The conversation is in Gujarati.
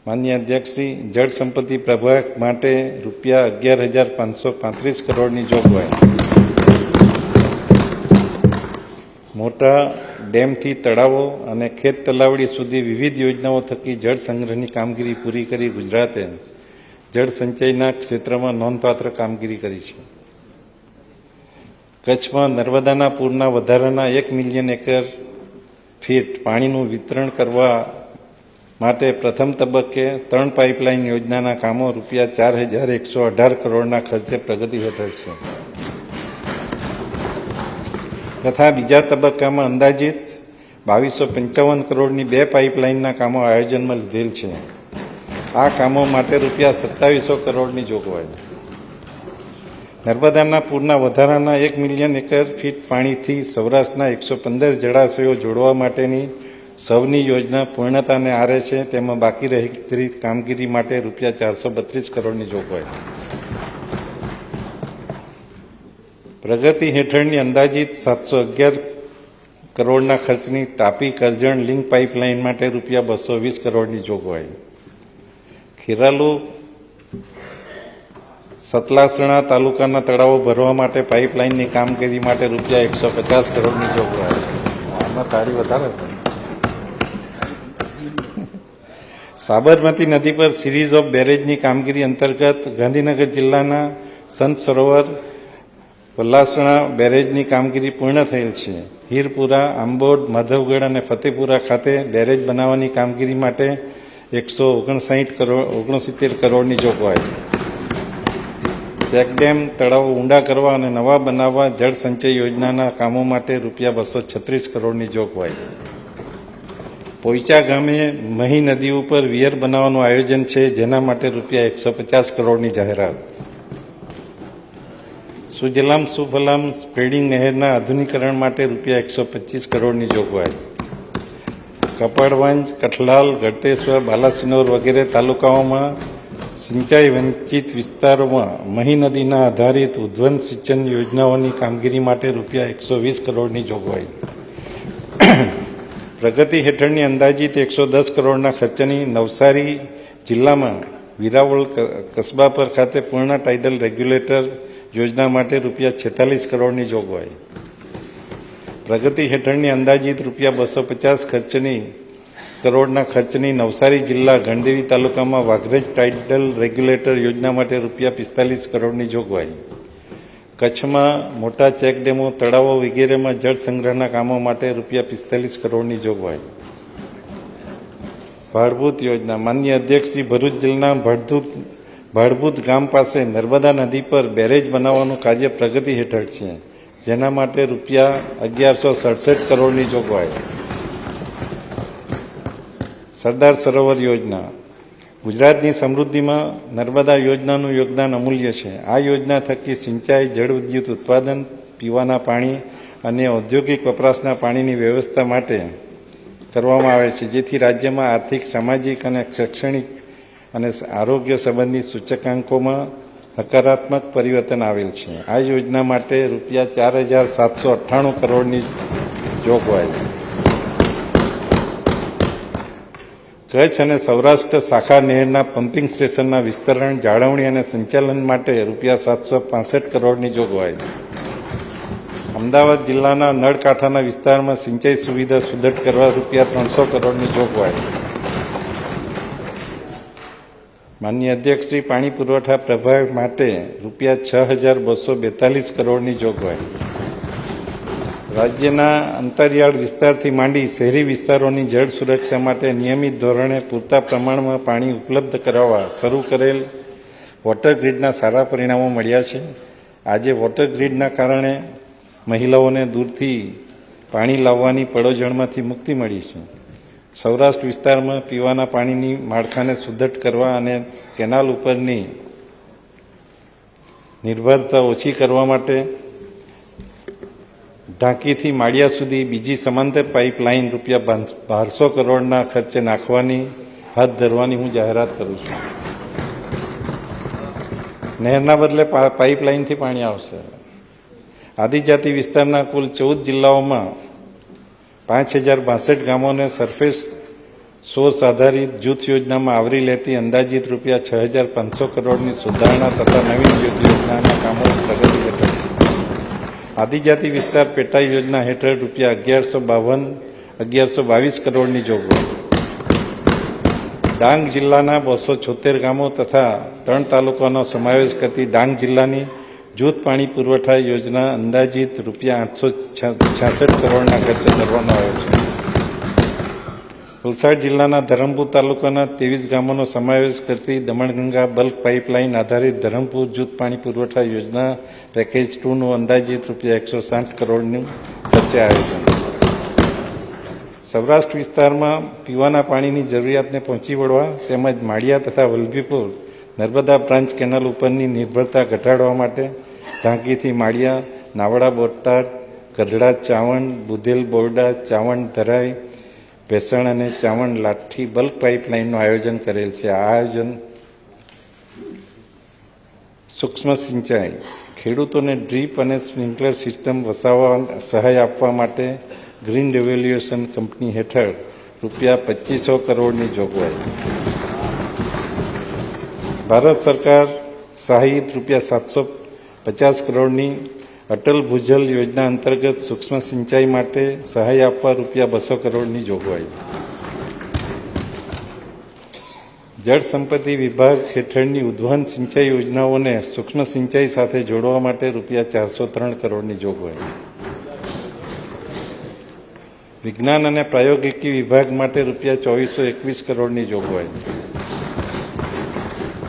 માનનીય અધ્યક્ષશ્રી, જળ સંપત્તિ પ્રભાગ માટે રૂપિયા 11,535 કરોડની જોગવાઈ. મોટા ડેમથી તળાવો અને ખેત તલાવડી સુધી વિવિધ યોજનાઓ થકી જળ સંગ્રહની કામગીરી પૂરી કરી ગુજરાતે જળ સંચયના ક્ષેત્રમાં નોંધપાત્ર કામગીરી કરી છે. કચ્છમાં નર્મદાના પૂરના વધારાના 1 મિલિયન એકર ફીટ પાણીનું વિતરણ કરવા માટે પ્રથમ તબક્કે 3 પાઇપલાઇન યોજનાના કામો રૂપિયા 4,118 કરોડના ખર્ચે પ્રગતિ હેઠળ છે તથા બીજા તબક્કામાં અંદાજિત 2,255 કરોડની 2 પાઇપલાઇનના કામો આયોજનમાં લીધેલ છે. આ કામો માટે રૂપિયા 2,700 કરોડની જોગવાઈ. નર્મદાના પૂરના વધારાના 1 મિલિયન એકર ફીટ પાણીથી સૌરાષ્ટ્રના 115 જળાશયો જોડવા માટેની સૌની યોજના પૂર્ણતાને આરે છે. તેમાં બાકી રહેલી કામગીરી માટે રૂપિયા 432 કરોડની જોગવાઈ. પ્રગતિ હેઠળની અંદાજિત 711 કરોડના ખર્ચની તાપી કરજણ લિંક પાઇપલાઇન માટે રૂપિયા 220 કરોડની જોગવાઈ. ખેરાલુ સતલાસણા તાલુકાના તળાવો ભરવા માટે પાઇપલાઇનની કામગીરી માટે રૂપિયા 150 કરોડની જોગવાઈ. આમાં તાળી વધારે. સાબરમતી નદી પર સિરીઝ ઓફ બેરેજની કામગીરી અંતર્ગત ગાંધીનગર જિલ્લાના સંત સરોવર પલાસણા બેરેજની કામગીરી પૂર્ણ થયેલ છે. હીરપુરા, આંબોડ, માધવગઢ અને ફતેપુરા ખાતે બેરેજ બનાવવાની કામગીરી માટે 169 કરોડની જોગવાઈ. ચેકડેમ તળાવો ઊંડા કરવા અને નવા બનાવવા જળ સંચય યોજનાના કામો માટે રૂપિયા 236 કરોડની જોગવાઈ. પોઈચા ગામે મહી નદી ઉપર વિયર બનાવવાનું આયોજન છે, જેના માટે રૂપિયા 150 કરોડની જાહેરાત. સુજલામ સુફલામ સ્પ્રેડિંગ નહેરના આધુનિકરણ માટે રૂપિયા 125 કરોડની જોગવાઈ. કપડવંજ, કઠલાલ, ગળતેશ્વર, બાલાસિનોર વગેરે તાલુકાઓમાં સિંચાઈ વંચિત વિસ્તારોમાં મહી નદીના આધારિત ઉદ્વન સિંચન યોજનાઓની કામગીરી માટે રૂપિયા 120 કરોડની જોગવાઈ. પ્રગતિ હેઠળની અંદાજિત 110 કરોડના ખર્ચની નવસારી જિલ્લામાં વિરાવળ કસ્બા પર ખાતે પૂર્ણ ટાઇડલ રેગ્યુલેટર યોજના માટે રૂપિયા 46 કરોડની જોગવાઈ. પ્રગતિ હેઠળની અંદાજિત રૂપિયા 250 કરોડના ખર્ચની નવસારી જિલ્લા ગણદેવી તાલુકામાં વાઘરેજ ટાઇડલ રેગ્યુલેટર યોજના માટે રૂપિયા 45 કરોડની જોગવાઈ. કચ્છમાં મોટા ચેકડેમો, તળાવો વગેરેમાં જળ સંગ્રહના કામો માટે રૂપિયા 45 કરોડની જોગવાઈ. ભાડભૂત યોજના. માનનીય અધ્યક્ષશ્રી, ભરૂચ જિલ્લાના ભાડભૂત ગામ પાસે નર્મદા નદી પર બેરેજ બનાવવાનું કાર્ય પ્રગતિ હેઠળ છે, જેના માટે રૂપિયા 1,167 કરોડની જોગવાઈ. સરદાર સરોવર યોજના. ગુજરાતની સમૃદ્ધિમાં નર્મદા યોજનાનું યોગદાન અમૂલ્ય છે. આ યોજના થકી સિંચાઈ, જળ વિદ્યુત ઉત્પાદન, પીવાના પાણી અને ઔદ્યોગિક વપરાશના પાણીની વ્યવસ્થા માટે કરવામાં આવે છે, જેથી રાજ્યમાં આર્થિક, સામાજિક અને શૈક્ષણિક અને આરોગ્ય સંબંધી સૂચકાંકોમાં હકારાત્મક પરિવર્તન આવેલ છે. આ યોજના માટે રૂપિયા 4,798 કરોડની જોગવાઈ. કચ્છ અને સૌરાષ્ટ્ર શાખા નહેરના પમ્પિંગ સ્ટેશનના વિસ્તરણ, જાળવણી અને સંચાલન માટે રૂપિયા 765 કરોડની જોગવાઈ. અમદાવાદ જિલ્લાના નળકાંઠાના વિસ્તારમાં સિંચાઈ સુવિધા સુદૃઢ કરવા રૂપિયા 300 કરોડની જોગવાઈ. માનનીય અધ્યક્ષશ્રી, પાણી પુરવઠા પ્રભાગ માટે રૂપિયા 6,242 કરોડની જોગવાઈ. રાજ્યના અંતરિયાળ વિસ્તારથી માંડી શહેરી વિસ્તારોની જળ સુરક્ષા માટે નિયમિત ધોરણે પૂરતા પ્રમાણમાં પાણી ઉપલબ્ધ કરાવવા શરૂ કરેલ વોટર ગ્રીડના સારા પરિણામો મળ્યા છે. આજે વોટર ગ્રીડના કારણે મહિલાઓને દૂરથી પાણી લાવવાની પડોજણમાંથી મુક્તિ મળી છે. સૌરાષ્ટ્ર વિસ્તારમાં પીવાના પાણીની માળખાને સુદૃઢ કરવા અને કેનાલ ઉપરની નિર્ભરતા ઓછી કરવા માટે ઢાંકીથી માળિયા સુધી બીજી સમાંતર પાઇપલાઇન રૂપિયા 1200 કરોડના ખર્ચે નાખવાની હાથ ધરવાની હું જાહેરાત કરું છું. નહેરના બદલે પાઇપલાઇનથી પાણી આવશે. આદિજાતિ વિસ્તારના કુલ 14 જિલ્લાઓમાં 5,062 ગામોને સરફેસ સોર્સ આધારિત જૂથ યોજનામાં આવરી લેતી અંદાજિત રૂપિયા 6,500 કરોડની સુધારણા તથા નવીન જૂથ યોજનાના કામો પ્રગતિ હેઠળ આદિજાતિ વિસ્તાર પેટા યોજના હેઠળ રૂપિયા 1122 કરોડની જોગવાઈ. ડાંગ જિલ્લાના 276 ગામો તથા 3 તાલુકાનો સમાવેશ કરતી ડાંગ જિલ્લાની જૂથ પાણી પુરવઠા યોજના અંદાજિત રૂપિયા 866 કરોડના ખર્ચે કરવાનો આવ્યો છે. વલસાડ જિલ્લાના ધરમપુર તાલુકાના 23 ગામોનો સમાવેશ કરતી દમણગંગા બલ્ક પાઇપલાઇન આધારિત ધરમપુર જૂથ પાણી પુરવઠા યોજના પેકેજ 2નું અંદાજિત રૂપિયા 160 કરોડનું ખર્ચે આયોજન. સૌરાષ્ટ્ર વિસ્તારમાં પીવાના પાણીની જરૂરિયાતને પહોંચી વળવા તેમજ માળિયા તથા વલભીપુર નર્મદા બ્રાન્ચ કેનાલ ઉપરની નિર્ભરતા ઘટાડવા માટે ઢાંકીથી માળિયા, નાવડા બોટાદ, ગઢડા ચાવણ, બુધેલ બોરડા, ચાવણ ધરાઈ, ભેસણ અને ચાવણ લાઠી બલ્ક પાઇપલાઇનનું આયોજન કરેલ છે. આ આયોજન સૂક્ષ્મ સિંચાઈ ખેડૂતોને ડ્રીપ અને સ્પ્રિંકલર સિસ્ટમ વસાવવા સહાય આપવા માટે ગ્રીન રેવોલ્યુશન કંપની હેઠળ રૂપિયા 2500 કરોડની જોગવાઈ. ભારત સરકાર સહાયિત રૂપિયા 750 કરોડની અટલ ભૂજલ યોજના અંતર્ગત સૂક્ષ્મ સિંચાઈ માટે સહાય આપવા રૂપિયા 200 કરોડની જોગવાઈ. જળ સંપત્તિ વિભાગ હેઠળની ઉદ્વહન સિંચાઈ યોજનાઓને સૂક્ષ્મ સિંચાઈ સાથે જોડવા માટે રૂપિયા 403 કરોડની જોગવાઈ. વિજ્ઞાન અને પ્રાયોગિકી વિભાગ માટે રૂપિયા 2421 કરોડની જોગવાઈ.